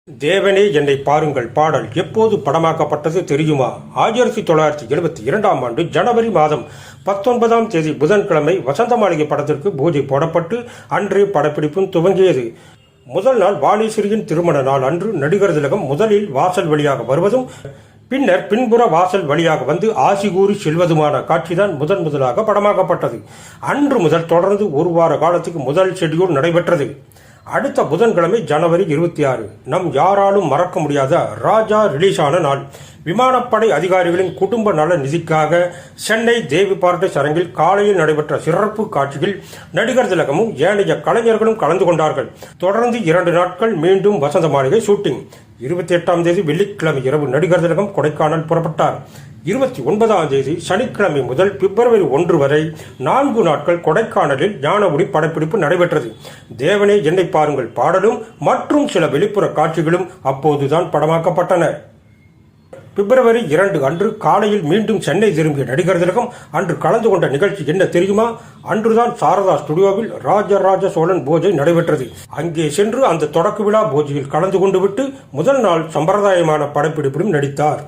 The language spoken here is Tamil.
தேவனே என்னை பாருங்கள் பாடல் எப்போது படமாக்கப்பட்டது தெரியுமா? 1972ஆம் ஆண்டு ஜனவரி மாதம் 19ஆம் தேதி புதன்கிழமை வசந்த மாளிகை படத்திற்கு பூஜை போடப்பட்டு அன்றே படப்பிடிப்பும் துவங்கியது. முதல் நாள் வாணிஸ்ரீயின் திருமண நாள் அன்று நடிகர் திலகம் முதலில் வாசல் வழியாக வருவதும் பின்னர் பின்புற வாசல் வழியாக வந்து ஆசி கூறி செல்வதுமான காட்சிதான் முதலாக படமாக்கப்பட்டது. அன்று முதல் தொடர்ந்து ஒரு வார காலத்துக்கு முதல் ஷெட்யூல் நடைபெற்றது. அடுத்த புதன்கிழமை ஜனவரி 26 நம் யாராலும் மறக்க முடியாத ராஜா ரிலீஸ் ஆன நாள். விமானப்படை அதிகாரிகளின் குடும்ப நல நிதிக்காக சென்னை தேவி பார்ட்டஸ் அரங்கில் காலையில் நடைபெற்ற சிறப்பு காட்சியில் நடிகர் திலகமும் ஏனைய கலைஞர்களும் கலந்து கொண்டார்கள். தொடர்ந்து 2 நாட்கள் மீண்டும் வசந்த மாளிகை ஷூட்டிங். 28ஆம் தேதி வெள்ளிக்கிழமை இரவு நடிகர் திலகம் கொடைக்கானல் புறப்பட்டார். 29ஆம் தேதி சனிக்கிழமை முதல் பிப்ரவரி 1 வரை 4 நாட்கள் கொடைக்கானலில் ஞானஒளி படப்பிடிப்பு நடைபெற்றது. தேவனே என்னை பாருங்கள் பாடலும் மற்றும் சில வெளிப்புற காட்சிகளும் அப்போதுதான் படமாக்கப்பட்டன. பிப்ரவரி 2 அன்று காலையில் மீண்டும் சென்னை திரும்பிய நடிகர் திலகம் அன்று கலந்து கொண்ட நிகழ்ச்சி என்ன தெரியுமா? அன்றுதான் சாரதா ஸ்டுடியோவில் ராஜராஜ சோழன் பூஜை நடைபெற்றது. அங்கே சென்று அந்த தொடக்க விழா பூஜையில் கலந்து கொண்டு விட்டு முதல் நாள் சம்பிரதாயமான படப்பிடிப்பிலும் நடித்தார்.